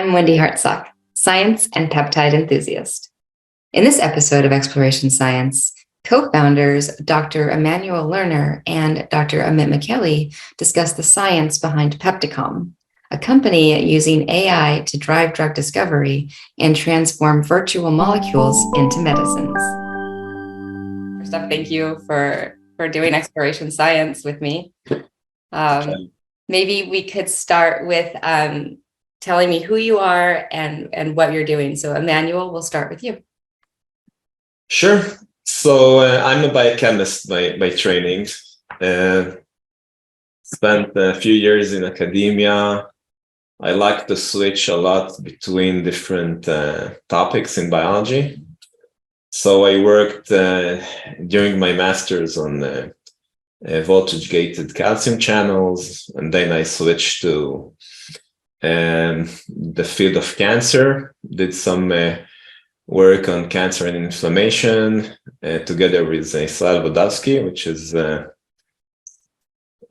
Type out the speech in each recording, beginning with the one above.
I'm Wendy Hartsock, science and peptide enthusiast. In this episode of Exploration Science, co-founders Dr. Immanuel Lerner and Dr. Amit Michaeli discuss the science behind Pepticom, a company using AI to drive drug discovery and transform virtual molecules into medicines. First off, thank you for doing Exploration Science with me. Maybe we could start with telling me who you are and what you're doing. So Immanuel, we'll start with you. Sure. So I'm a biochemist by training. Spent a few years in academia. I like to switch a lot between different topics in biology. So I worked during my master's on voltage-gated calcium channels, and then I switched to the field of cancer, did some work on cancer and inflammation together with Israel Vodavsky, which is a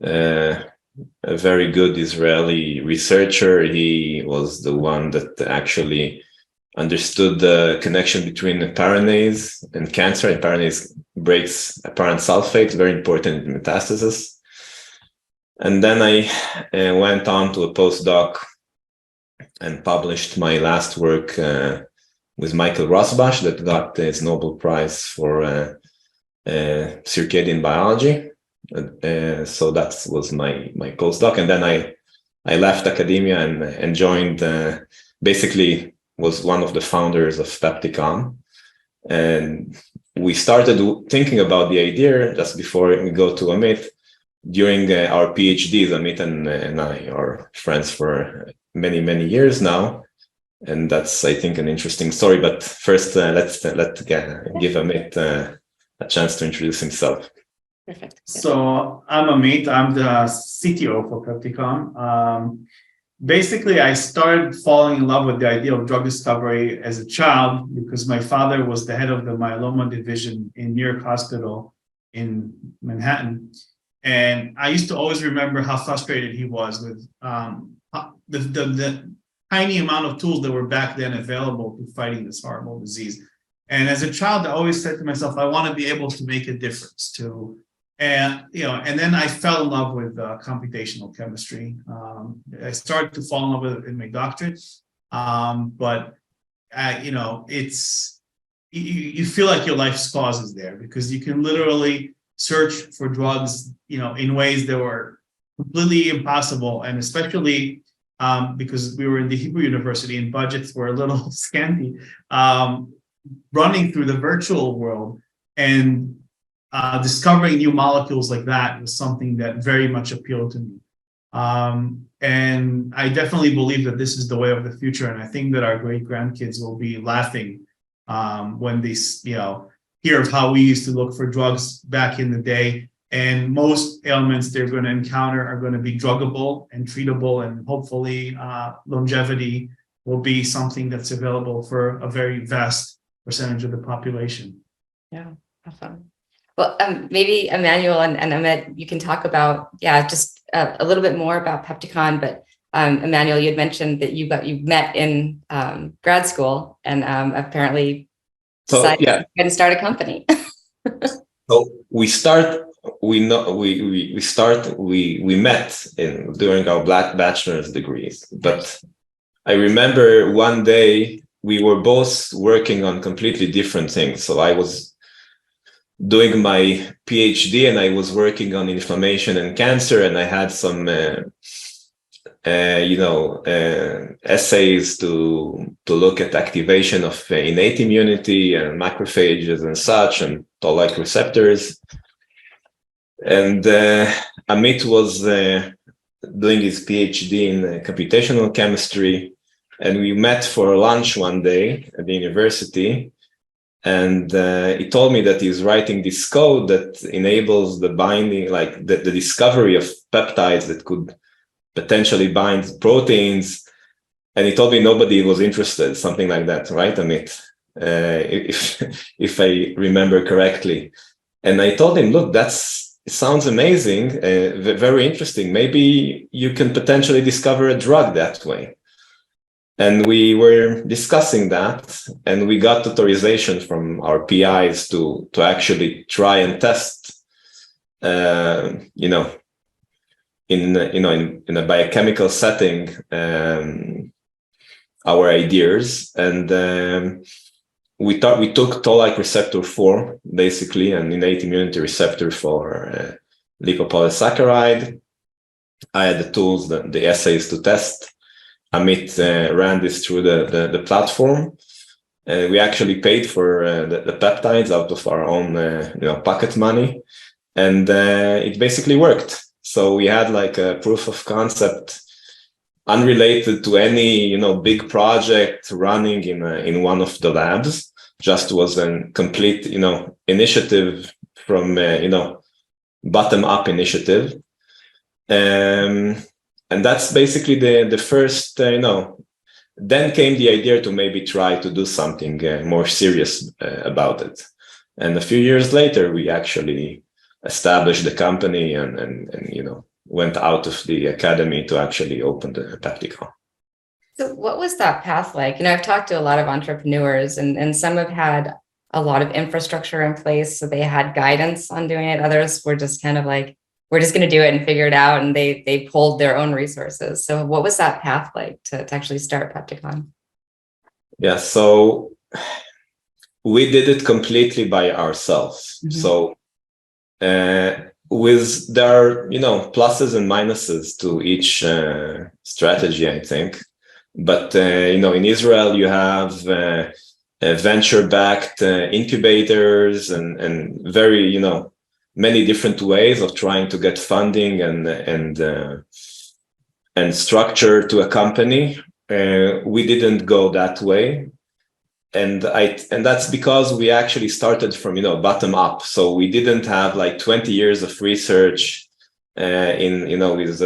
very good Israeli researcher. He was the one that actually understood the connection between the paranase and cancer. And paranase breaks apparent sulfate, very important in metastasis. And then I went on to a postdoc and published my last work with Michael Rosbash that got his Nobel Prize for circadian biology. So that was my postdoc. And then I left academia and joined, basically was one of the founders of Pepticom. And we started thinking about the idea just before we go to Amit. During our PhDs, Amit and I are friends for many, many years now. And that's, I think, an interesting story. But first, let's give Amit a chance to introduce himself. Perfect. So I'm Amit. I'm the CTO for Pepticom. Basically, I started falling in love with the idea of drug discovery as a child because my father was the head of the myeloma division in New York Hospital in Manhattan. And I used to always remember how frustrated he was with the tiny amount of tools that were back then available to fighting this horrible disease. And as a child, I always said to myself, I want to be able to make a difference and then I fell in love with computational chemistry. I started to fall in love with it in my doctorate, but you feel like your life's cause is there because you can literally search for drugs, in ways that were completely impossible, and especially because we were in the Hebrew University and budgets were a little scanty, running through the virtual world and discovering new molecules like that was something that very much appealed to me. And I definitely believe that this is the way of the future. And I think that our great grandkids will be laughing when they, hear of how we used to look for drugs back in the day. And most ailments they're going to encounter are going to be druggable and treatable, and hopefully longevity will be something that's available for a very vast percentage of the population. Yeah, awesome. Well, maybe Immanuel and Amit, you can talk about, just a little bit more about Pepticom. But Immanuel, you had mentioned that you met in grad school and apparently decided to start a company. So we met during our bachelor's degrees, but I remember one day we were both working on completely different things. So I was doing my PhD and I was working on inflammation and cancer, and I had some essays to look at activation of innate immunity and macrophages and such, and toll-like receptors. And Amit was doing his PhD in computational chemistry, and we met for lunch one day at the university. And he told me that he's writing this code that enables the binding, like the discovery of peptides that could potentially bind proteins. And he told me nobody was interested, something like that, right, Amit? If I remember correctly. And I told him, look, it sounds amazing, very interesting. Maybe you can potentially discover a drug that way. And we were discussing that, and we got authorization from our PIs to actually try and test, in a biochemical setting, our ideas. And we took toll-like receptor 4, basically, an innate immunity receptor for lipopolysaccharide. I had the tools, the assays to test. Amit ran this through the platform. We actually paid for the peptides out of our own pocket money, and it basically worked. So we had like a proof of concept, unrelated to any big project running in one of the labs. Just was a complete initiative from bottom up initiative. And that's basically the first, then came the idea to maybe try to do something more serious about it. And a few years later, we actually established the company and went out of the academy to actually open the Pepticom. So what was that path like? I've talked to a lot of entrepreneurs, and some have had a lot of infrastructure in place, so they had guidance on doing it. Others were just kind of like, we're just going to do it and figure it out. And they pulled their own resources. So what was that path like to actually start Pepticom? Yeah, so we did it completely by ourselves. Mm-hmm. So with there are, pluses and minuses to each strategy, I think. But, in Israel, you have venture-backed incubators and very, many different ways of trying to get funding and structure to a company. We didn't go that way, and that's because we actually started from bottom up. So we didn't have like 20 years of research with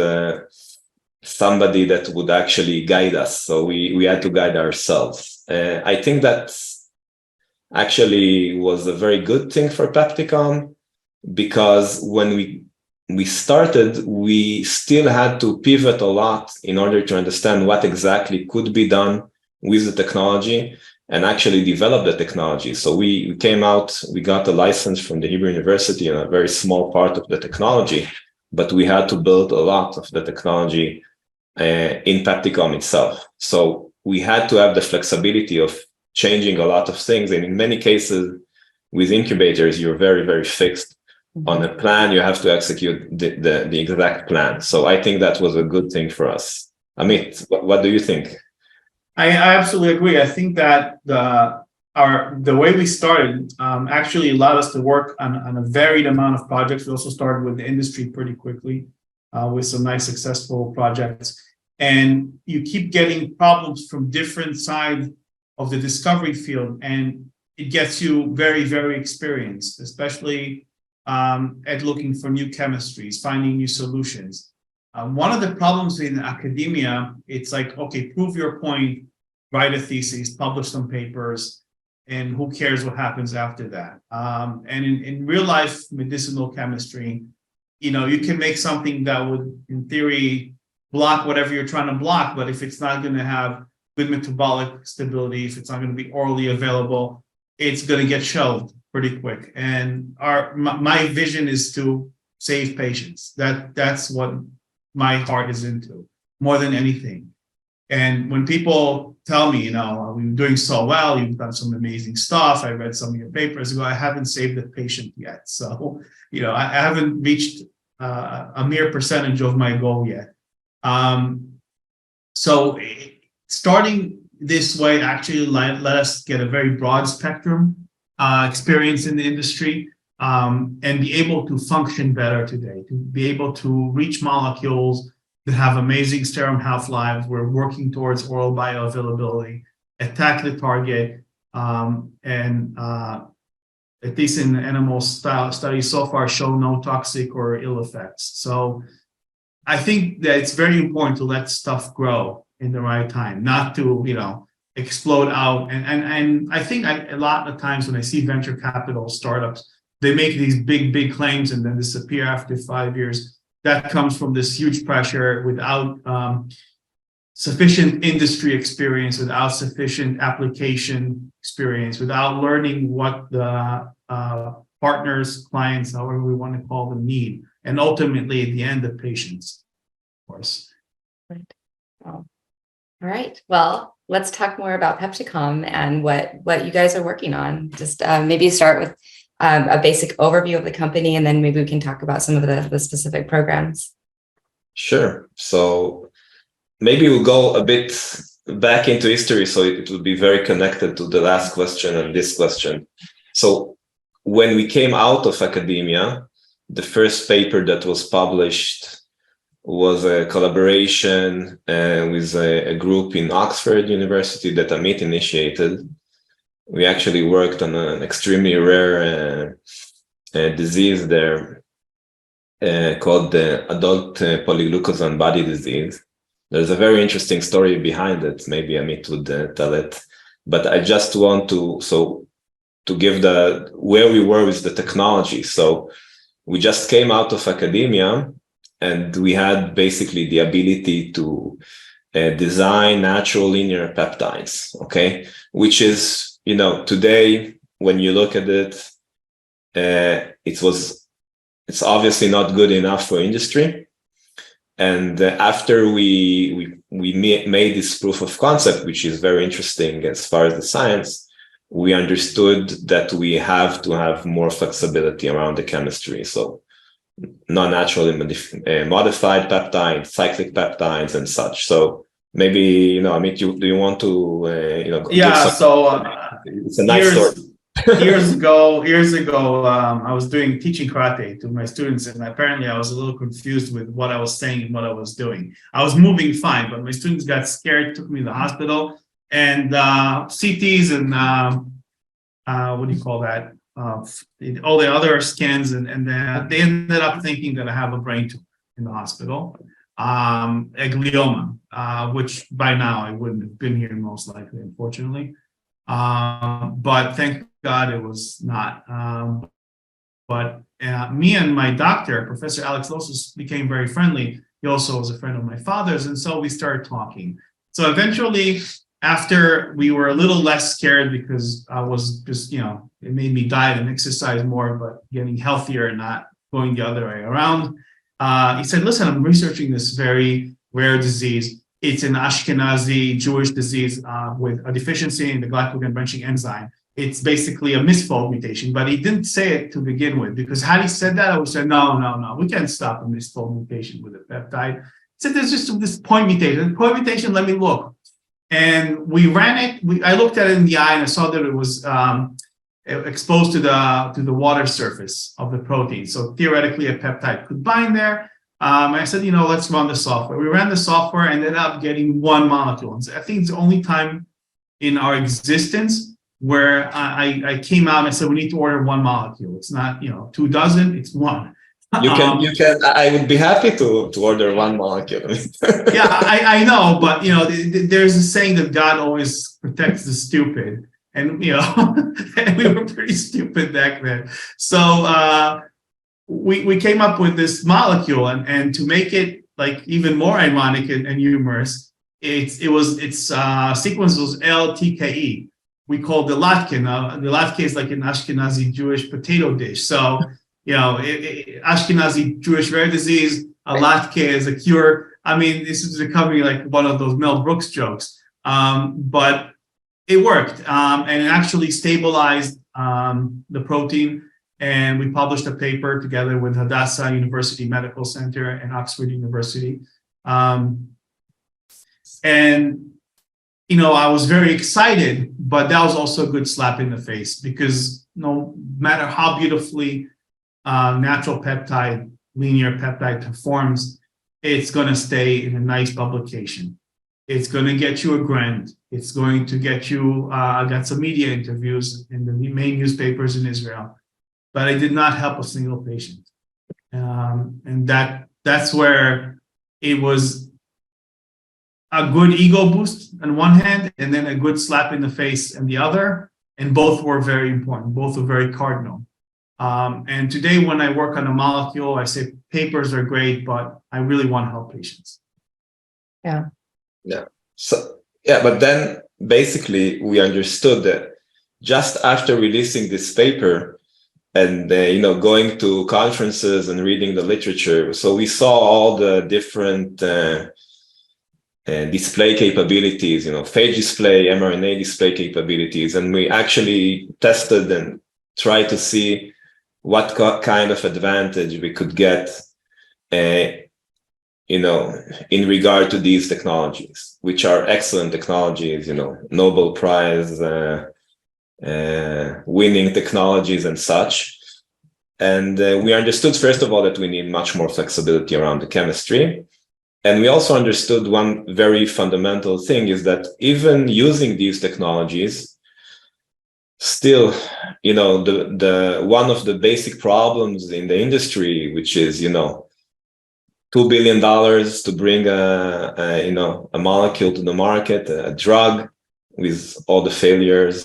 somebody that would actually guide us. So we had to guide ourselves. I think that actually was a very good thing for Pepticom, because when we started, we still had to pivot a lot in order to understand what exactly could be done with the technology and actually develop the technology. So we came out, we got a license from the Hebrew University and a very small part of the technology, but we had to build a lot of the technology in Pepticom itself. So we had to have the flexibility of changing a lot of things. And in many cases, with incubators, you're very, very fixed on a plan. You have to execute the exact plan. So I think that was a good thing for us. Amit, what do you think? I absolutely agree. I think that the way we started actually allowed us to work on a varied amount of projects. We also started with the industry pretty quickly with some nice successful projects. And you keep getting problems from different sides of the discovery field, and it gets you very, very experienced, especially at looking for new chemistries, finding new solutions. One of the problems in academia, it's like, okay, prove your point, write a thesis, publish some papers, and who cares what happens after that? And in real life medicinal chemistry, you can make something that would, in theory, block whatever you're trying to block, but if it's not going to have good metabolic stability, if it's not going to be orally available, it's going to get shelved pretty quick. And my vision is to save patients. That's what my heart is into more than anything. And when people tell me, we're doing so well, you've done some amazing stuff, I read some of your papers, I haven't saved a patient yet. So, I haven't reached a mere percentage of my goal yet. So starting this way actually let us get a very broad spectrum experience in the industry, and be able to function better today, to be able to reach molecules that have amazing serum half-lives. We're working towards oral bioavailability, attack the target, and at least in the animal studies so far, show no toxic or ill effects. So I think that it's very important to let stuff grow in the right time, not to, explode out. And I think a lot of times when I see venture capital startups, they make these big claims and then disappear after 5 years. That comes from this huge pressure without sufficient industry experience, without sufficient application experience, without learning what the partners, clients, however we want to call them, need, and ultimately at the end, the patients, of course. Right. Well, all right. Well, let's talk more about Pepticom and what you guys are working on. Just maybe start with a basic overview of the company, and then maybe we can talk about some of the specific programs. Sure. So maybe we'll go a bit back into history, so it will be very connected to the last question and this question. So when we came out of academia, the first paper that was published was a collaboration with a group in Oxford University that Amit initiated. We actually worked on an extremely rare disease there called the adult polyglucosan body disease. There's a very interesting story behind it. Maybe Amit would tell it. But I just want to give where we were with the technology. So we just came out of academia, and we had basically the ability to design natural linear peptides, okay? Which is, today, when you look at it, it's obviously not good enough for industry. And after we made this proof of concept, which is very interesting as far as the science, we understood that we have to have more flexibility around the chemistry. So non-naturally modified peptides, cyclic peptides, and such. So maybe, Amit, do you want to, Yeah, so it's a nice story. years ago, I was teaching karate to my students, and apparently I was a little confused with what I was saying and what I was doing. I was moving fine, but my students got scared, took me to the hospital, and CTs and what do you call that? All the other scans, and they ended up thinking that I have a brain tumor in the hospital, a glioma, which by now I wouldn't have been here most likely, unfortunately. But thank God it was not. But me and my doctor, Professor Alex Lossos, became very friendly. He also was a friend of my father's, and so we started talking. So eventually, after we were a little less scared, because I was just, it made me diet and exercise more, but getting healthier and not going the other way around. He said, listen, I'm researching this very rare disease. It's an Ashkenazi Jewish disease with a deficiency in the glycogen branching enzyme. It's basically a misfold mutation, but he didn't say it to begin with, because had he said that, I would say, no, we can't stop a misfold mutation with a peptide. He said, there's just this point mutation. Point mutation, let me look. And we ran it. I looked at it in the eye, and I saw that it was exposed to the water surface of the protein. So theoretically, a peptide could bind there. I said, let's run the software. We ran the software and ended up getting one molecule. And I think it's the only time in our existence where I came out and I said, we need to order one molecule. It's not 24, it's one. You can. I would be happy to order one molecule. Yeah, I know, but there's a saying that God always protects the stupid, and and we were pretty stupid back then. So we came up with this molecule, and to make it like even more ironic and humorous, its sequence was LTKE. We called the latke. The latke is like an Ashkenazi Jewish potato dish. So. Ashkenazi Jewish rare disease, a latke is a cure. I mean, this is becoming like one of those Mel Brooks jokes, but it worked, and it actually stabilized the protein. And we published a paper together with Hadassah University Medical Center and Oxford University. And I was very excited, but that was also a good slap in the face, because no matter how beautifully natural peptide, linear peptide performs, it's going to stay in a nice publication. It's going to get you a grant. It's going to get you, I got some media interviews in the main newspapers in Israel, but it did not help a single patient. And that's where it was a good ego boost on one hand, and then a good slap in the face on the other. And both were very important. Both were very cardinal. And today, when I work on a molecule, I say papers are great, but I really want to help patients. Yeah. Yeah. So yeah, but then basically we understood that just after releasing this paper and going to conferences and reading the literature, so we saw all the different display capabilities, phage display, mRNA display capabilities, and we actually tested and tried to see what kind of advantage we could get in regard to these technologies, which are excellent technologies, Nobel Prize winning technologies and such. And we understood, first of all, that we need much more flexibility around the chemistry. And we also understood one very fundamental thing is that even using these technologies, still, the one of the basic problems in the industry, which is, $2 billion to bring a molecule to the market, a drug with all the failures,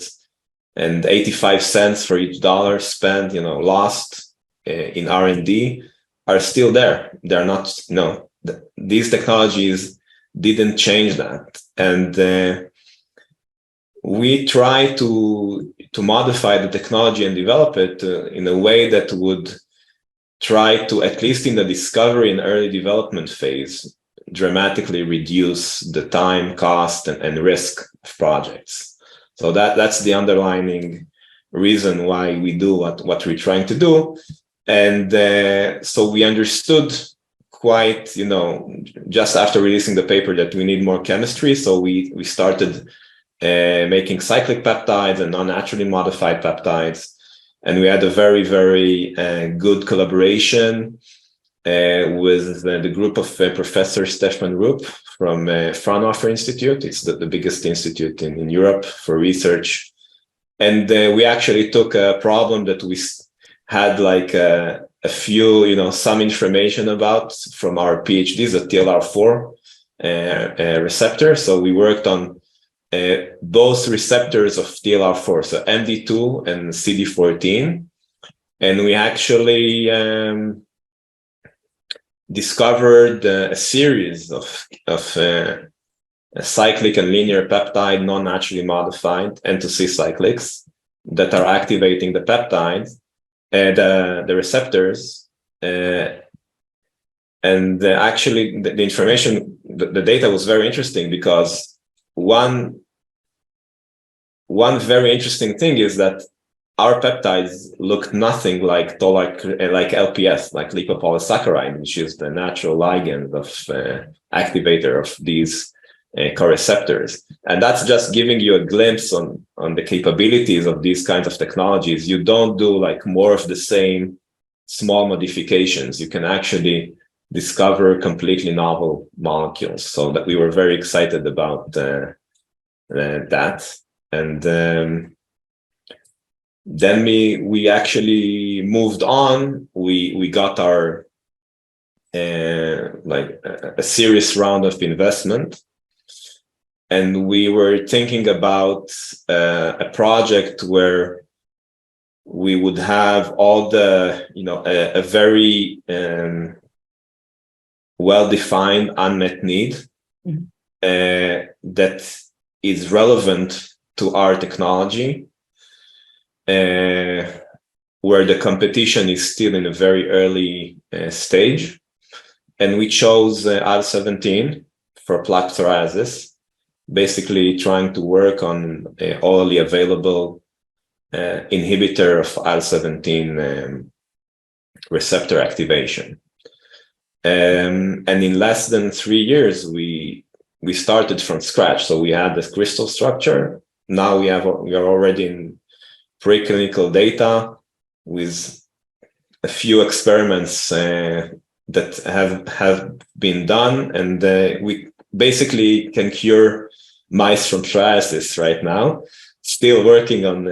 and 85 cents for each dollar spent, lost in R&D, are still there. They're not, these technologies didn't change that. And we try to modify the technology and develop it in a way that would try to, at least in the discovery and early development phase, dramatically reduce the time, cost, and risk of projects. So that's the underlying reason why we do what we're trying to do. And so we understood quite, just after releasing the paper, that we need more chemistry. So we started making cyclic peptides and non-naturally modified peptides. And we had a very, very good collaboration with the group of Professor Stefan Rupp from Fraunhofer Institute. It's the biggest institute in Europe for research. And we actually took a problem that we had like a few, some information about from our PhDs, the TLR4 receptor. So we worked on both receptors of TLR4, so MD2 and CD14. And we actually discovered a series of cyclic and linear peptide, non-naturally modified N2C cyclics that are activating the peptides and the receptors. Actually, the information, the data was very interesting because one very interesting thing is that our peptides look nothing like LPS, like lipopolysaccharide, which is the natural ligand of activator of these co-receptors. And that's just giving you a glimpse on the capabilities of these kinds of technologies. You don't do like more of the same small modifications. You can actually discover completely novel molecules. So that we were very excited about that. And then we actually moved on. We got our a serious round of investment, and we were thinking about a project where we would have all the a very well-defined unmet need that is relevant to our technology, where the competition is still in a very early stage. And we chose IL-17 for plaque psoriasis, basically trying to work on orally available inhibitor of IL-17 receptor activation. And in less than 3 years, we started from scratch. So we had this crystal structure. Now we are already in preclinical data with a few experiments that have been done, and we basically can cure mice from psoriasis right now. Still working on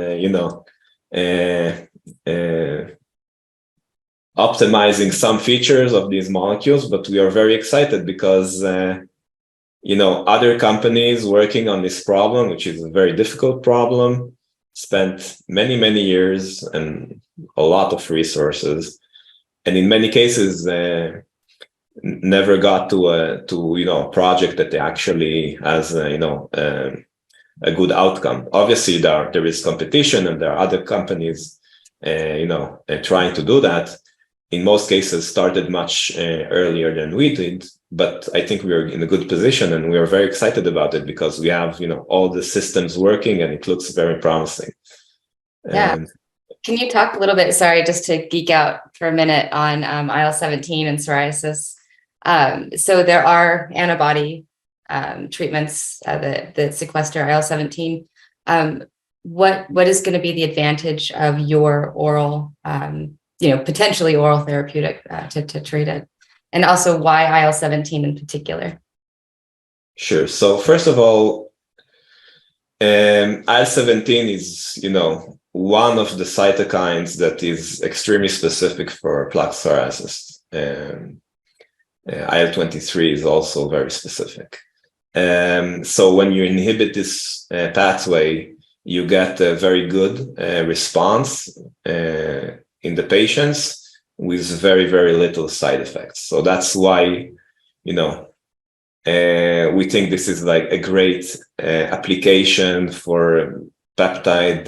optimizing some features of these molecules, but we are very excited because other companies working on this problem, which is a very difficult problem, spent many years and a lot of resources, and in many cases never got to a project that actually has a good outcome. Obviously, there is competition, and there are other companies, trying to do that. In most cases, started much earlier than we did, but I think we are in a good position, and we are very excited about it because we have, all the systems working, and it looks very promising. Yeah. Can you talk a little bit, sorry, just to geek out for a minute on IL-17 and psoriasis? So there are antibody treatments that sequester IL-17. What is going to be the advantage of your oral, potentially oral therapeutic to treat it? And also why IL-17 in particular? Sure. So first of all, IL-17 is, one of the cytokines that is extremely specific for plaque psoriasis. IL-23 is also very specific. So when you inhibit this pathway, you get a very good response in the patients with very, very little side effects. So that's why, we think this is like a great application for peptide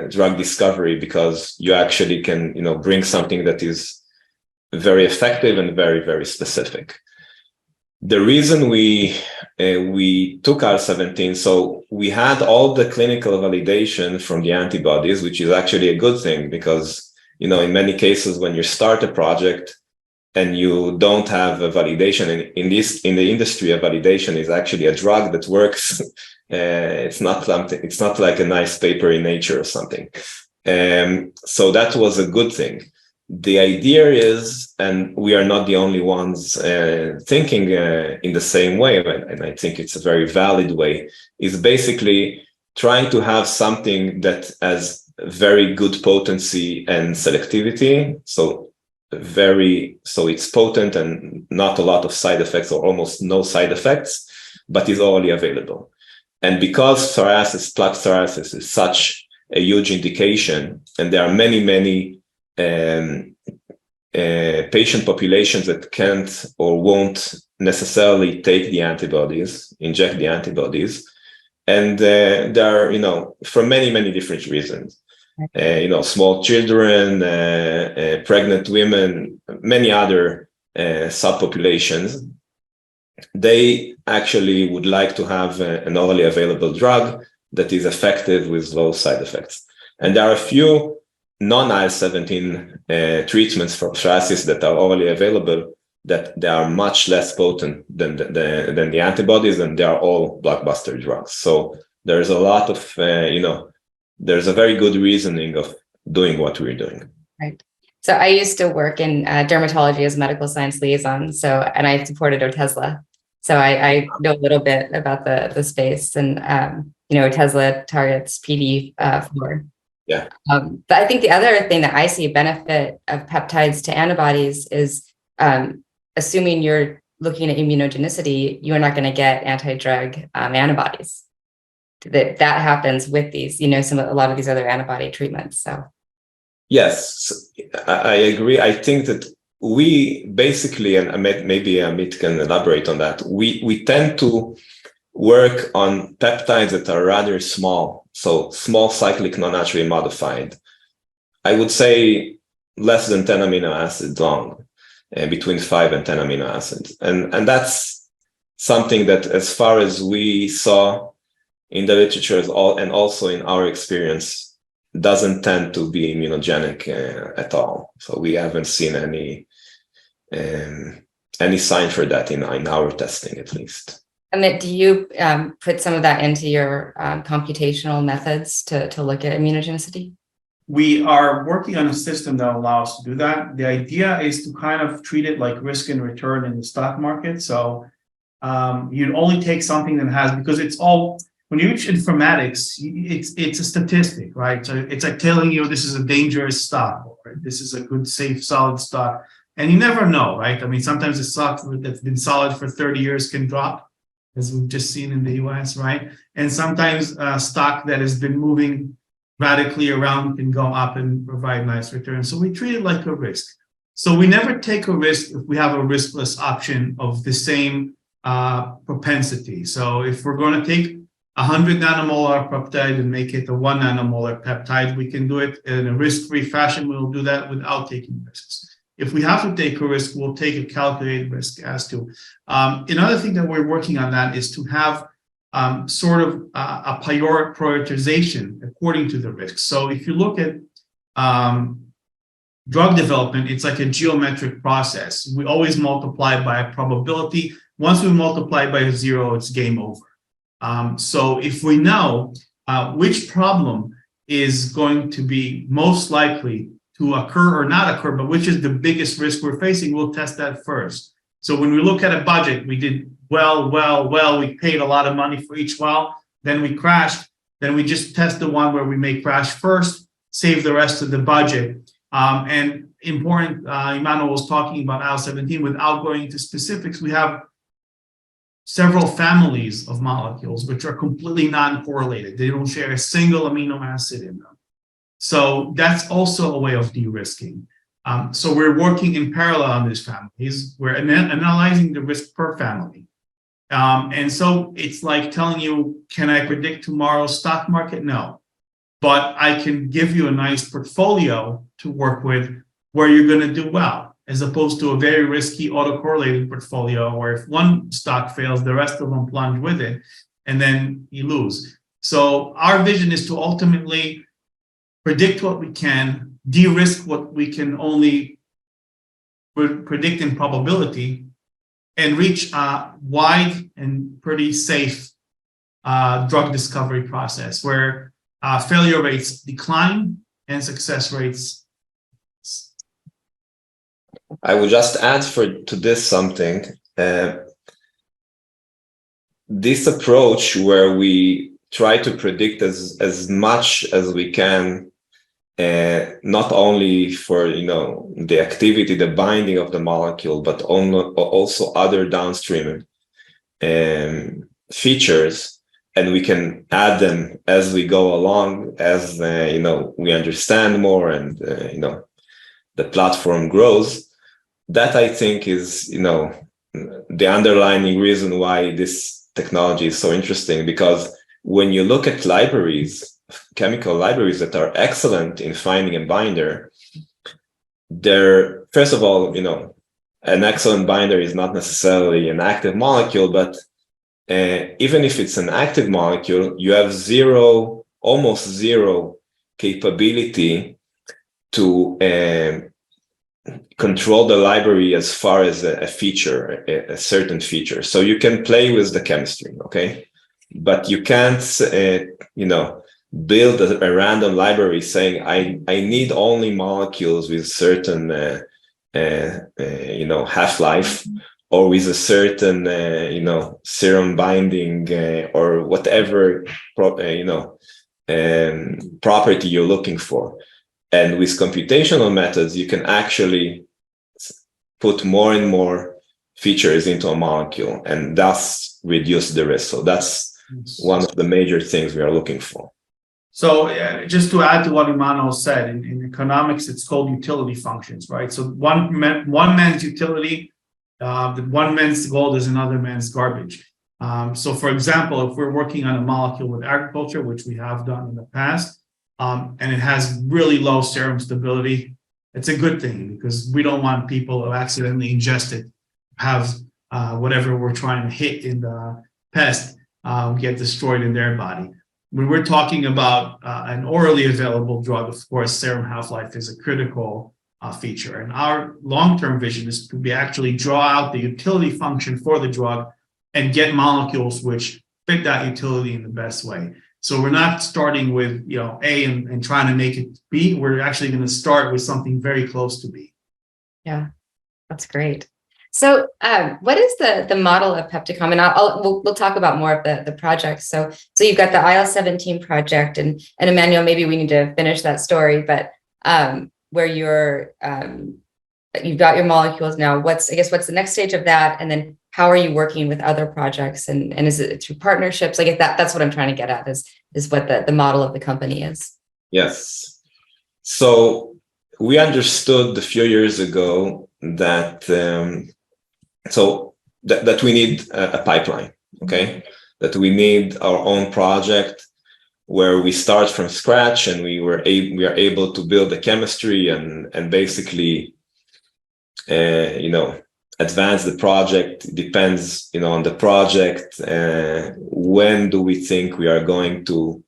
drug discovery, because you actually can, bring something that is very effective and very, very specific. The reason we took IL-17, so we had all the clinical validation from the antibodies, which is actually a good thing, because, in many cases when you start a project and you don't have a validation, in the industry, a validation is actually a drug that works. It's not like a nice paper in Nature or something. So that was a good thing. The idea is, and we are not the only ones thinking in the same way, and I think it's a very valid way, is basically trying to have something that has very good potency and selectivity. So it's potent and not a lot of side effects, or almost no side effects, but is orally available. And because plaque psoriasis is such a huge indication, and there are many, many patient populations that can't or won't necessarily take the antibodies, inject the antibodies, and there are, for many, many different reasons. Small children, pregnant women, many other subpopulations, they actually would like to have an orally available drug that is effective with low side effects. And there are a few non-IL-17 treatments for psoriasis that are orally available, that they are much less potent than the antibodies, and they are all blockbuster drugs. So there's a lot of, there's a very good reasoning of doing what we're doing. Right. So I used to work in dermatology as a medical science liaison. And I supported Otezla. So I know a little bit about the space, and, Otezla targets PD4. Yeah. But I think the other thing that I see a benefit of peptides to antibodies is, assuming you're looking at immunogenicity, you are not going to get anti-drug antibodies. That happens with these, a lot of these other antibody treatments. So, yes, I agree. I think that we basically, and maybe Amit can elaborate on that, we tend to work on peptides that are rather small, so small cyclic non-naturally modified. I would say less than 10 amino acids long, between 5 and 10 amino acids, and that's something that, as far as we saw in the literature and also in our experience, doesn't tend to be immunogenic at all. So we haven't seen any sign for that in our testing, at least. Amit, do you put some of that into your computational methods to look at immunogenicity? We are working on a system that allows us to do that. The idea is to kind of treat it like risk and return in the stock market. So you'd only take something that has, because it's all, when you reach informatics, it's a statistic, right? So it's like telling you this is a dangerous stock, or this is a good, safe, solid stock. And you never know, right? I mean, sometimes a stock that's been solid for 30 years can drop, as we've just seen in the US, right? And sometimes a stock that has been moving radically around can go up and provide nice returns. So we treat it like a risk. So we never take a risk if we have a riskless option of the same propensity. So if we're going to take 100 nanomolar peptide and make it a 1 nanomolar peptide, we can do it in a risk-free fashion. We'll do that without taking risks. If we have to take a risk, we'll take a calculated risk as to. Another thing that we're working on that is to have sort of a prioritization according to the risk. So if you look at drug development, it's like a geometric process. We always multiply by a probability. Once we multiply by 0, it's game over. So if we know which problem is going to be most likely to occur or not occur, but which is the biggest risk we're facing, we'll test that first. So when we look at a budget, we did well, we paid a lot of money for each well, then we crashed, then we just test the one where we may crash first, save the rest of the budget. And important, Immanuel was talking about IL-17, without going into specifics, we have several families of molecules which are completely non-correlated. They don't share a single amino acid in them. So that's also a way of de-risking. So we're working in parallel on these families. We're analyzing the risk per family. And so it's like telling you, can I predict tomorrow's stock market? No. But I can give you a nice portfolio to work with where you're going to do well, as opposed to a very risky autocorrelated portfolio where if one stock fails, the rest of them plunge with it, and then you lose. So our vision is to ultimately predict what we can, de-risk what we can only predict in probability, and reach a wide and pretty safe drug discovery process where failure rates decline and success rates. I would just add to this something. This approach where we try to predict as much as we can, not only for the activity, the binding of the molecule, but also other downstream features, and we can add them as we go along, as we understand more and the platform grows. That I think is the underlying reason why this technology is so interesting, because when you look at libraries, chemical libraries that are excellent in finding a binder, they're, first of all, an excellent binder is not necessarily an active molecule, but even if it's an active molecule, you have almost zero capability to control the library as far as a feature, a certain feature. So you can play with the chemistry, okay? But you can't, build a random library saying, I need only molecules with certain, half-life, or with a certain, serum binding, or whatever, property you're looking for. And with computational methods, you can actually put more and more features into a molecule and thus reduce the risk. So that's one of the major things we are looking for. So just to add to what Immanuel said, in economics, it's called utility functions, right? So one man's utility, one man's gold is another man's garbage. So for example, if we're working on a molecule with agriculture, which we have done in the past, and it has really low serum stability, it's a good thing because we don't want people who accidentally ingest it, have whatever we're trying to hit in the pest get destroyed in their body. When we're talking about an orally available drug, of course, serum half-life is a critical feature. And our long-term vision is to actually draw out the utility function for the drug and get molecules which fit that utility in the best way. So we're not starting with A and trying to make it B. We're actually going to start with something very close to B. Yeah, that's great. So what is the model of Pepticom? And we'll talk about more of the project. So you've got the IL-17 project, and Immanuel, maybe we need to finish that story, but where you've got your molecules now. What's the next stage of that? And then how are you working with other projects? And is it through partnerships? Like that's what I'm trying to get at is what the model of the company is. Yes. So we understood a few years ago that that we need a pipeline, okay? That we need our own project where we start from scratch and we are able to build the chemistry and basically, advance the project. It depends, on the project. When do we think we are going to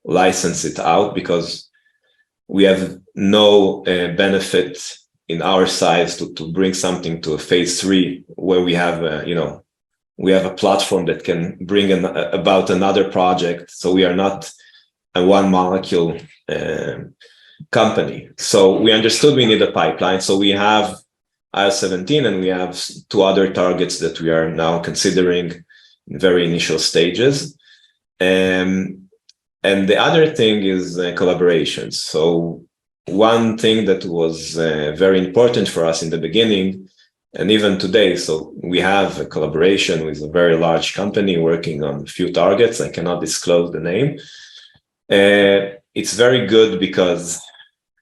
license it out? Because we have no benefit in our size to bring something to a phase 3 where we have we have a platform that can bring about another project. So we are not a one molecule company. So we understood we need a pipeline. So we have IL-17 and we have 2 other targets that we are now considering in very initial stages. And the other thing is collaborations. So one thing that was very important for us in the beginning, and even today, so we have a collaboration with a very large company working on a few targets. I cannot disclose the name. It's very good because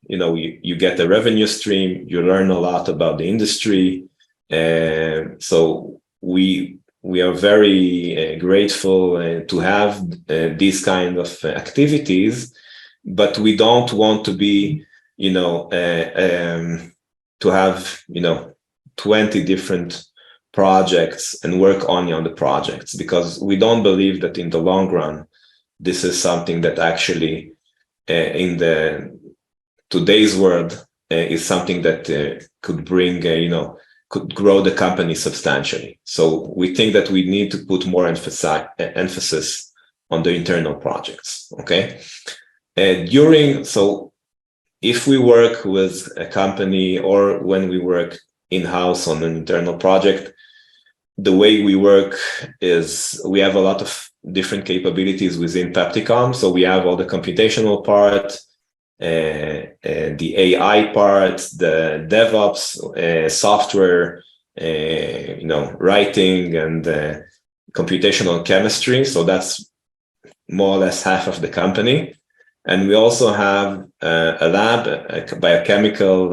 you get a revenue stream, you learn a lot about the industry. So we are very grateful to have these kind of activities, but we don't want to be, to have, 20 different projects and work only on the projects, because we don't believe that in the long run, this is something that actually in the today's world is something that could bring, could grow the company substantially. So we think that we need to put more emphasis on the internal projects, okay? So if we work with a company or when we work in-house on an internal project, the way we work is we have a lot of different capabilities within Pepticom. So we have all the computational part, the AI part, the DevOps, software, writing, and computational chemistry. So that's more or less half of the company. And we also have a lab, a biochemical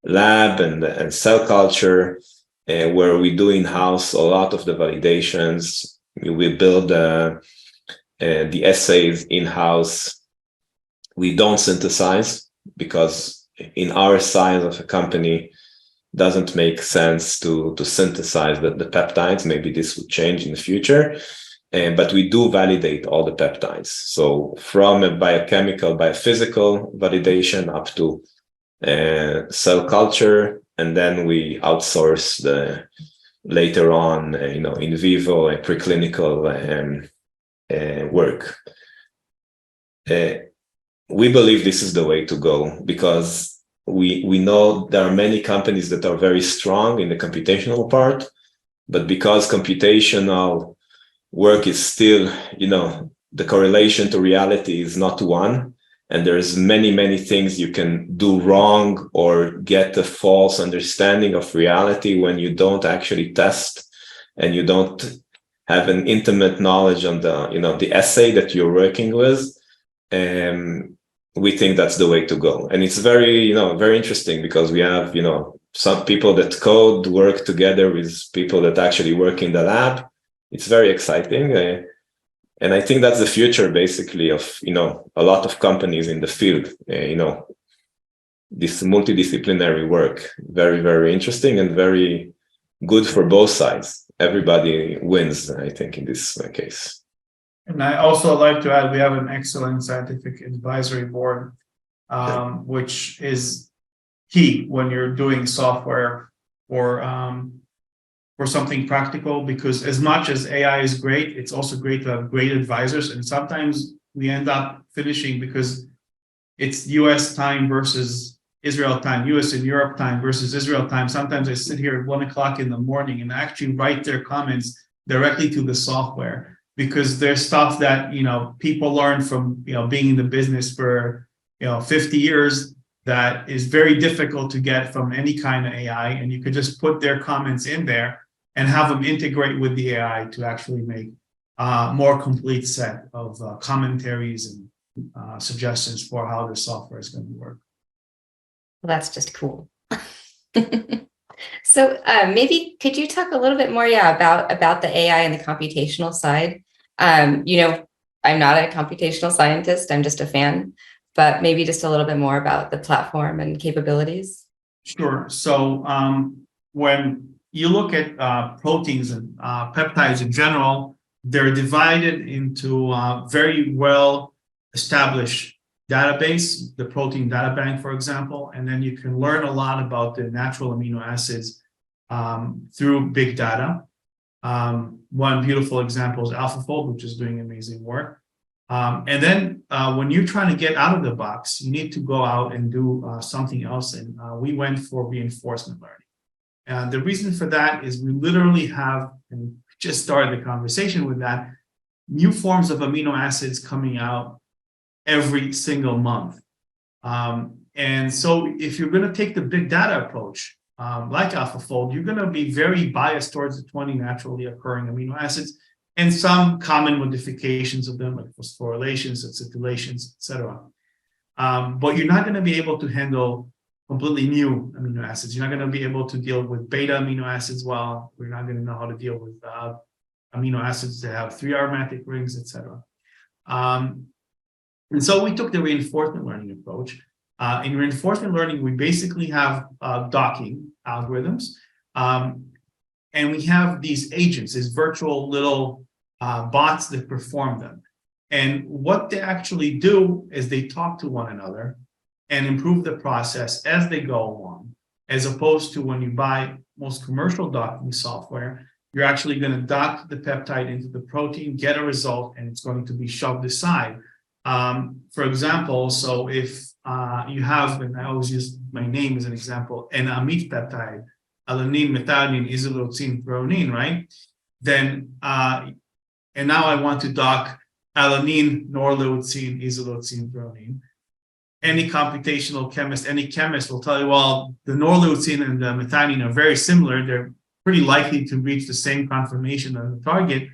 lab and cell culture, where we do in-house a lot of the validations. We build the assays in-house. We don't synthesize because in our size of a company, doesn't make sense to synthesize the peptides. Maybe this would change in the future, but we do validate all the peptides. So from a biochemical, biophysical validation up to cell culture, and then we outsource later on, in vivo preclinical work. We believe this is the way to go because we know there are many companies that are very strong in the computational part, but because computational work is still, the correlation to reality is not one, and there's many things you can do wrong or get a false understanding of reality when you don't actually test and you don't have an intimate knowledge on the assay that you're working with. We think that's the way to go. And it's very, very interesting because we have, some people that code work together with people that actually work in the lab. It's very exciting. And I think that's the future, basically, of, a lot of companies in the field, this multidisciplinary work. Very, very interesting and very good for both sides. Everybody wins, I think, in this case. And I also like to add, we have an excellent scientific advisory board, which is key when you're doing software for something practical, because as much as AI is great, it's also great to have great advisors. And sometimes we end up finishing because it's US time versus Israel time, US and Europe time versus Israel time. Sometimes I sit here at 1 o'clock in the morning and actually write their comments directly to the software, because there's stuff that, people learn from, being in the business for, 50 years that is very difficult to get from any kind of AI. And you could just put their comments in there and have them integrate with the AI to actually make a more complete set of commentaries and suggestions for how the software is going to work. Well, that's just cool. So maybe could you talk a little bit more, about the AI and the computational side? I'm not a computational scientist, I'm just a fan, but maybe just a little bit more about the platform and capabilities. Sure. So when you look at proteins and peptides in general, they're divided into very well established database, the protein data bank, for example, and then you can learn a lot about the natural amino acids through big data. One beautiful example is AlphaFold, which is doing amazing work. And then when you're trying to get out of the box, you need to go out and do something else. And we went for reinforcement learning. And the reason for that is we literally have, and just started the conversation with that, new forms of amino acids coming out every single month. And so if you're going to take the big data approach, like AlphaFold, you're going to be very biased towards the 20 naturally occurring amino acids and some common modifications of them, like phosphorylations, acetylations, etc. But you're not going to be able to handle completely new amino acids. You're not going to be able to deal with beta amino acids well. We're not going to know how to deal with amino acids that have 3 aromatic rings, etc. And so we took the reinforcement learning approach. In reinforcement learning, we basically have docking algorithms. And we have these agents, these virtual little bots that perform them. And what they actually do is they talk to one another and improve the process as they go along, as opposed to when you buy most commercial docking software, you're actually going to dock the peptide into the protein, get a result, and it's going to be shoved aside. For example, so if you have, and I always use my name as an example, an Amit peptide, alanine, methionine, isoleucine, threonine, right? Then, and now I want to dock alanine, norleucine, isoleucine, threonine. Any computational chemist, any chemist will tell you, well, the norleucine and the methionine are very similar. They're pretty likely to reach the same conformation as the target.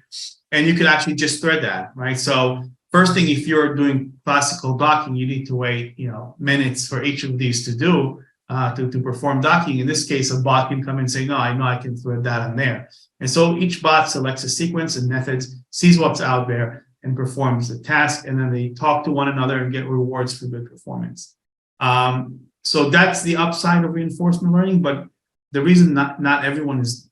And you could actually just thread that, right? So first thing, if you're doing classical docking, you need to wait, minutes for each of these to do, to perform docking. In this case, a bot can come and say, no, I know I can thread that on there. And so each bot selects a sequence and methods, sees what's out there, and performs the task. And then they talk to one another and get rewards for good performance. So that's the upside of reinforcement learning. But the reason not everyone is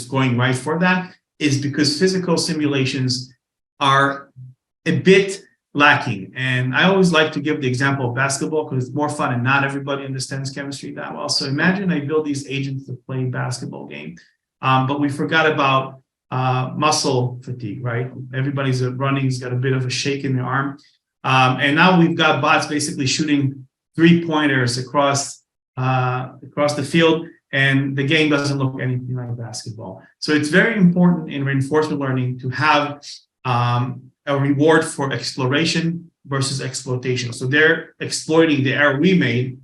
going right for that is because physical simulations are a bit lacking. And I always like to give the example of basketball because it's more fun and not everybody understands chemistry that well. So imagine I build these agents to play basketball game, but we forgot about muscle fatigue, right? Everybody's running, has got a bit of a shake in their arm. And now we've got bots basically shooting 3-pointers across the field, and the game doesn't look anything like basketball. So it's very important in reinforcement learning to have a reward for exploration versus exploitation. So they're exploiting the error we made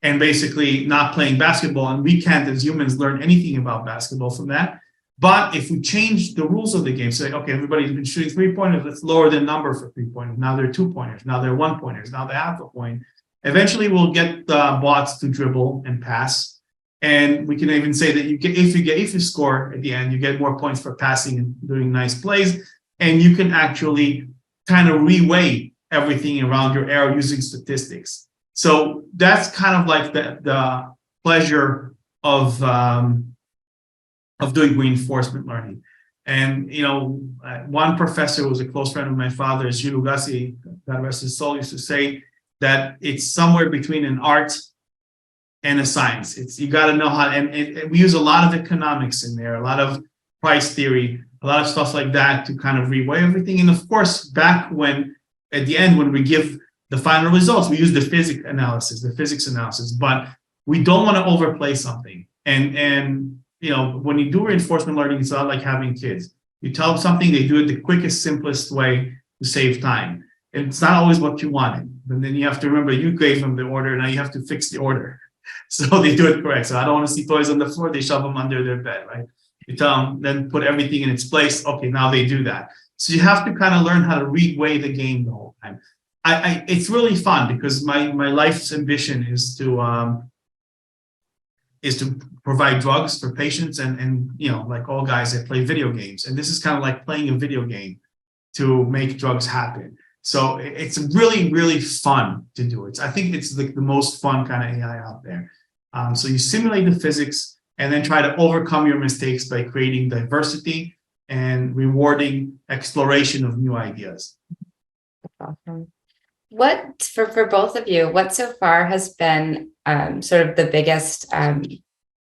and basically not playing basketball. And we can't, as humans, learn anything about basketball from that. But if we change the rules of the game, say, okay, everybody's been shooting 3-pointers, let's lower the number for 3-pointers. Now they're 2-pointers. Now they're 1-pointers. Now they're half a point. Eventually, we'll get the bots to dribble and pass. And we can even say that if you score at the end, you get more points for passing and doing nice plays. And you can actually kind of reweigh everything around your error using statistics. So that's kind of like the pleasure of doing reinforcement learning. And, one professor who was a close friend of my father's, Gilles Lugassi, God rest his soul, used to say that it's somewhere between an art and a science. You got to know how, and we use a lot of economics in there, a lot of price theory, a lot of stuff like that to kind of reweigh everything. And of course, back at the end, when we give the final results, we use the physics analysis, but we don't want to overplay something. And when you do reinforcement learning, it's not like having kids. You tell them something, they do it the quickest, simplest way to save time. And it's not always what you wanted. But then you have to remember you gave them the order, now you have to fix the order. So they do it correct. So I don't want to see toys on the floor, they shove them under their bed, right? You tell them, then put everything in its place. Okay, now they do that. So you have to kind of learn how to reweigh the game the whole time. it's really fun because my life's ambition is to provide drugs for patients, and like all guys, I play video games, and this is kind of like playing a video game to make drugs happen. So it's really, really fun to do it. I think it's like the most fun kind of AI out there. So you simulate the physics and then try to overcome your mistakes by creating diversity and rewarding exploration of new ideas. Awesome. What, for both of you, what so far has been sort of the biggest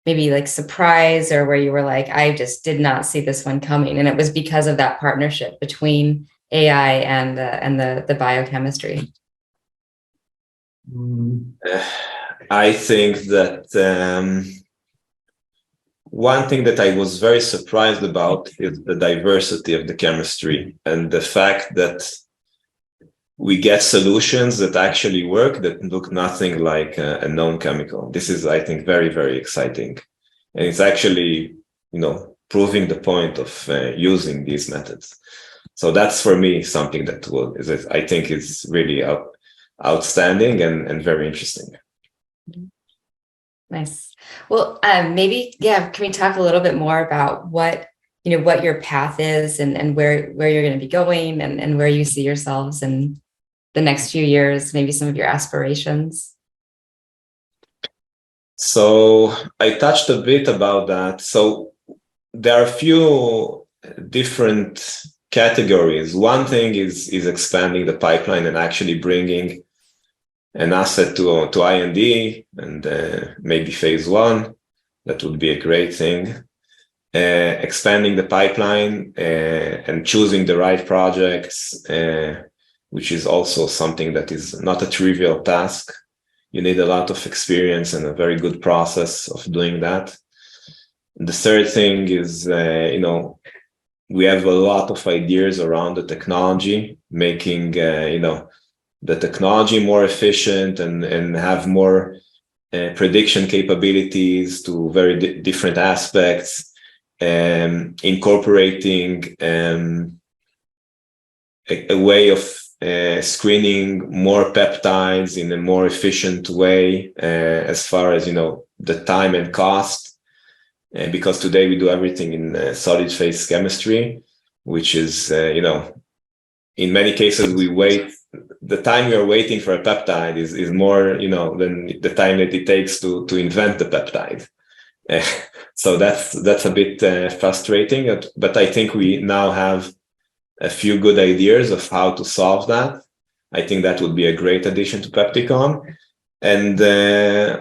maybe like surprise, or where you were like, I just did not see this one coming, and it was because of that partnership between AI and the biochemistry? I think that one thing that I was very surprised about is the diversity of the chemistry and the fact that we get solutions that actually work that look nothing like a known chemical. This is, I think, very, very exciting. And it's actually, proving the point of using these methods. So that's, for me, something that I think is really outstanding and very interesting. Nice. Well, maybe, can we talk a little bit more about what your path is and where you're going to be going and where you see yourselves in the next few years, maybe some of your aspirations? So I touched a bit about that. So there are a few different categories. One thing is expanding the pipeline and actually bringing an asset to IND and maybe phase 1. That would be a great thing. Expanding the pipeline and choosing the right projects, which is also something that is not a trivial task. You need a lot of experience and a very good process of doing that. The third thing is, we have a lot of ideas around the technology, making, the technology more efficient and have more prediction capabilities to very different aspects, incorporating a way of screening more peptides in a more efficient way as far as, the time and cost. Because today we do everything in solid phase chemistry, which is, in many cases the time we are waiting for a peptide is more, than the time that it takes to invent the peptide. So that's a bit frustrating, but I think we now have a few good ideas of how to solve that. I think that would be a great addition to Pepticom. And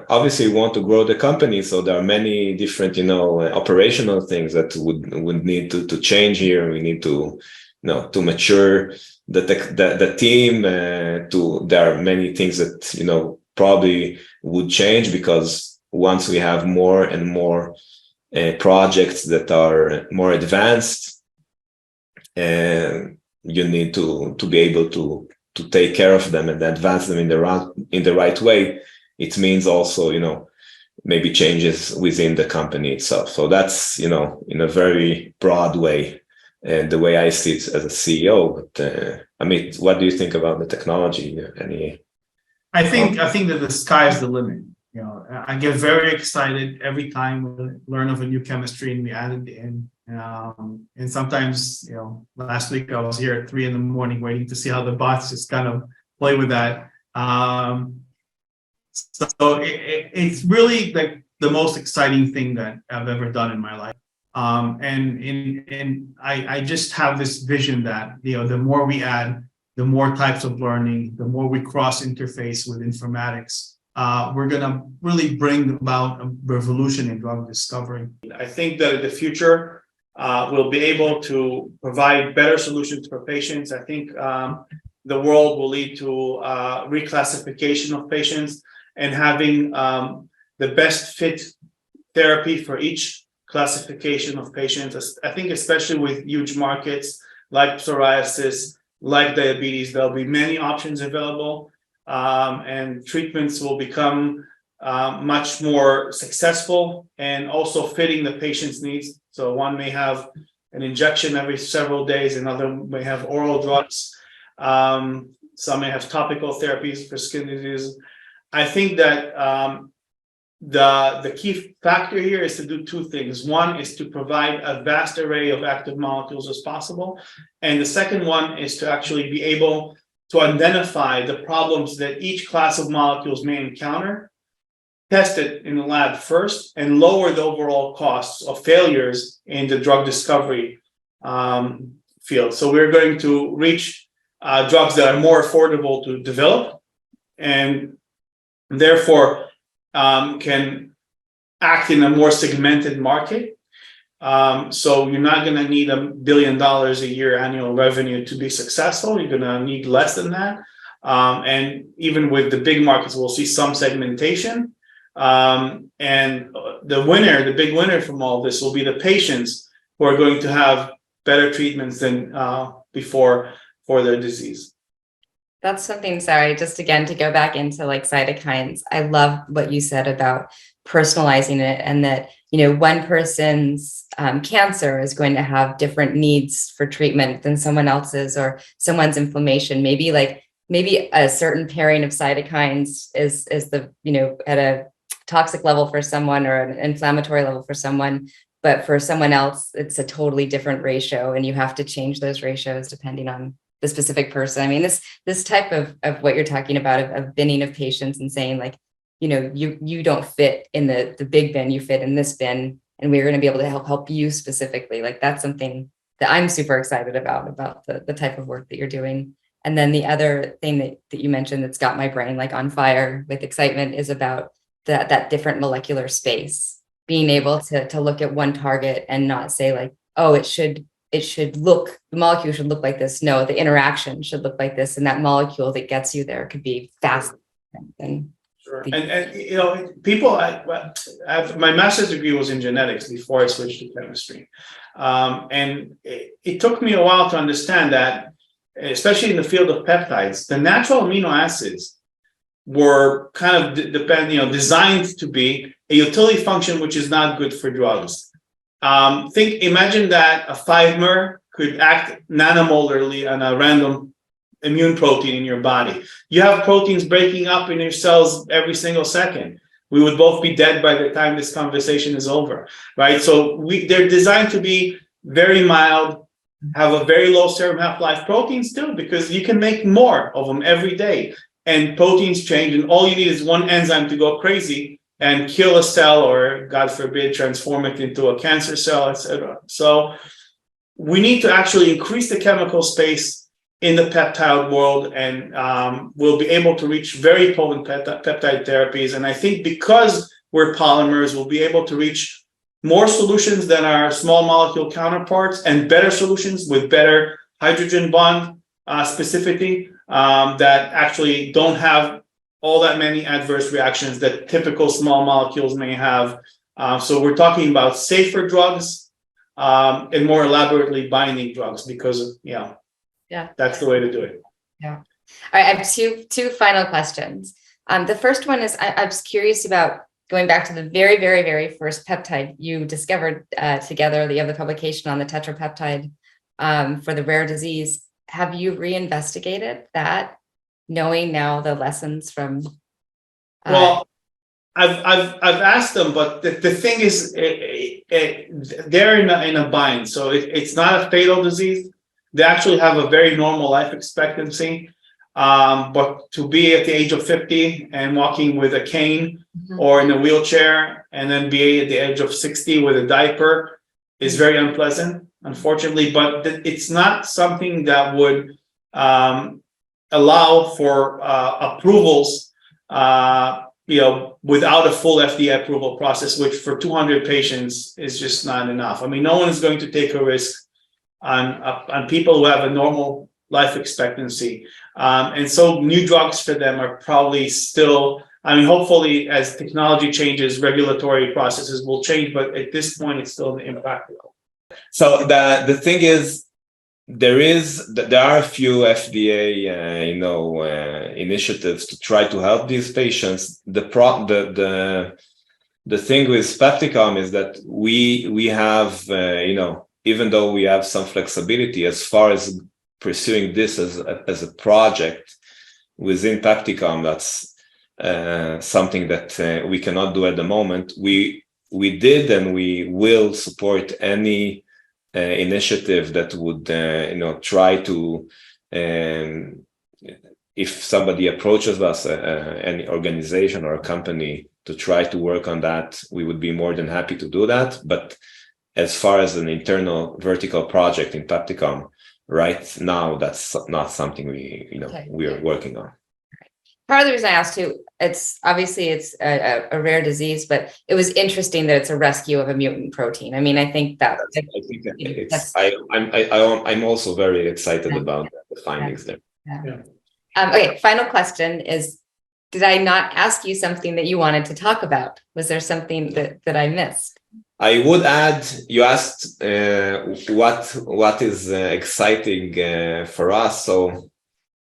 obviously we want to grow the company. So there are many different, operational things that would need to change here. We need to, to mature the team. There are many things that, probably would change, because once we have more and more projects that are more advanced, you need to be able to take care of them and advance them in the right way. It means also, maybe changes within the company itself. So that's, in a very broad way, the way I see it as a CEO. But Amit, what do you think about the technology? I think that the sky is the limit. I get very excited every time we learn of a new chemistry and we add it in. And sometimes, last week I was here at 3 a.m. waiting to see how the bots just kind of play with that. So it's really like the most exciting thing that I've ever done in my life. And I just have this vision that, the more we add, the more types of learning, the more we cross interface with informatics, we're going to really bring about a revolution in drug discovery. I think that the future will be able to provide better solutions for patients. I think the world will lead to reclassification of patients and having the best fit therapy for each classification of patients. I think especially with huge markets like psoriasis, like diabetes, there'll be many options available, and treatments will become much more successful and also fitting the patient's needs. So one may have an injection every several days, another may have oral drugs. Some may have topical therapies for skin disease. I think that the key factor here is to do two things. One is to provide a vast array of active molecules as possible. And the second one is to actually be able to identify the problems that each class of molecules may encounter, test it in the lab first, and lower the overall costs of failures in the drug discovery field. So we're going to reach drugs that are more affordable to develop and therefore can act in a more segmented market. So you're not going to need $1 billion a year annual revenue to be successful. You're going to need less than that. And even with the big markets, we'll see some segmentation. And the big winner from all this will be the patients who are going to have better treatments than before for their disease. That's something, sorry, just again, to go back into like cytokines. I love what you said about personalizing it, and that, one person's cancer is going to have different needs for treatment than someone else's, or someone's inflammation. Maybe a certain pairing of cytokines is the, at a toxic level for someone or an inflammatory level for someone, but for someone else, it's a totally different ratio, and you have to change those ratios depending on the specific person. I mean, this type of what you're talking about of binning of patients and saying like, you don't fit in the big bin, you fit in this bin, and we're going to be able to help you specifically. Like, that's something that I'm super excited about the type of work that you're doing. And then the other thing that you mentioned that's got my brain like on fire with excitement is about that different molecular space, being able to look at one target and not say like, oh, the molecule should look like this. No, the interaction should look like this. And that molecule that gets you there could be fast. Sure. And people, my master's degree was in genetics before I switched to chemistry. And it took me a while to understand that, especially in the field of peptides, the natural amino acids were kind of designed to be a utility function, which is not good for drugs. Imagine that a 5-mer could act nanomolarly on a random immune protein in your body. You have proteins breaking up in your cells every single second. We would both be dead by the time this conversation is over, right? So they're designed to be very mild, have a very low serum half-life. Proteins too, because you can make more of them every day. And proteins change, and all you need is one enzyme to go crazy and kill a cell, or God forbid, transform it into a cancer cell, etc. So we need to actually increase the chemical space in the peptide world, and we'll be able to reach very potent peptide therapies. And I think because we're polymers, we'll be able to reach more solutions than our small molecule counterparts, and better solutions with better hydrogen bond specificity that actually don't have all that many adverse reactions that typical small molecules may have. So we're talking about safer drugs and more elaborately binding drugs, because that's the way to do it. Yeah. All right. I have two final questions. The first one is I was curious about going back to the very, very, very first peptide you discovered together. You have the publication on the tetrapeptide for the rare disease. Have you reinvestigated that, knowing now the lessons from? Well, I've asked them, but the thing is, they're in a bind. So it's not a fatal disease. They actually have a very normal life expectancy. But to be at the age of 50 and walking with a cane or in a wheelchair, and then be at the age of 60 with a diaper is very unpleasant, unfortunately. But it's not something that would allow for approvals, without a full FDA approval process, which for 200 patients is just not enough. I mean, no one is going to take a risk on people who have a normal life expectancy. And so new drugs for them are probably still, hopefully as technology changes, regulatory processes will change, but at this point, it's still impractical. So the thing is, there are a few FDA initiatives to try to help these patients. The thing with Pepticom is that we have even though we have some flexibility as far as pursuing this as a project, within Pepticom, that's something that we cannot do at the moment. We did and we will support any initiative that would try to, if somebody approaches us, any organization or a company, to try to work on that, we would be more than happy to do that. But as far as an internal vertical project in Pepticom, right now, that's not something we are working on. Part of the reason I asked too, it's obviously a rare disease, but it was interesting that it's a rescue of a mutant protein. I mean, I think that I'm also very excited about the findings there. Yeah. Okay, final question is, did I not ask you something that you wanted to talk about? Was there something that I missed? I would add, you asked what is exciting for us. So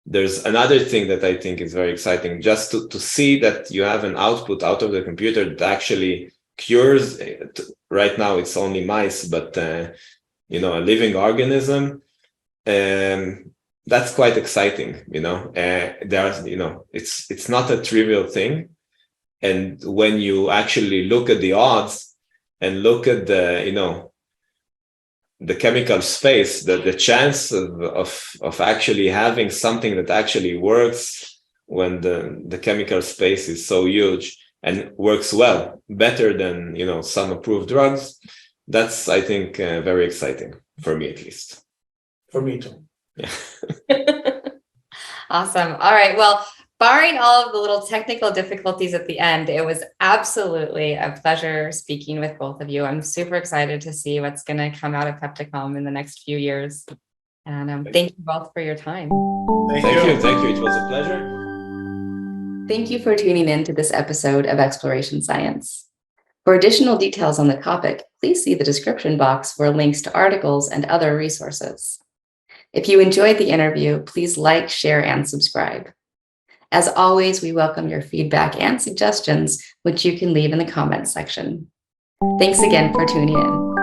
there's another thing that I think is very exciting, just to see that you have an output out of the computer that actually cures. Right now it's only mice, but a living organism. That's quite exciting. It's not a trivial thing. And when you actually look at the odds and look at the chemical space, the chance of actually having something that actually works when the chemical space is so huge and works well, better than some approved drugs, that's, I think, very exciting for me, at least. For me too. Yeah. Awesome. All right. Well, barring all of the little technical difficulties at the end, it was absolutely a pleasure speaking with both of you. I'm super excited to see what's going to come out of Pepticom in the next few years. And thank you both for your time. Thank you. It was a pleasure. Thank you for tuning in to this episode of Exploration Science. For additional details on the topic, please see the description box for links to articles and other resources. If you enjoyed the interview, please like, share, and subscribe. As always, we welcome your feedback and suggestions, which you can leave in the comments section. Thanks again for tuning in.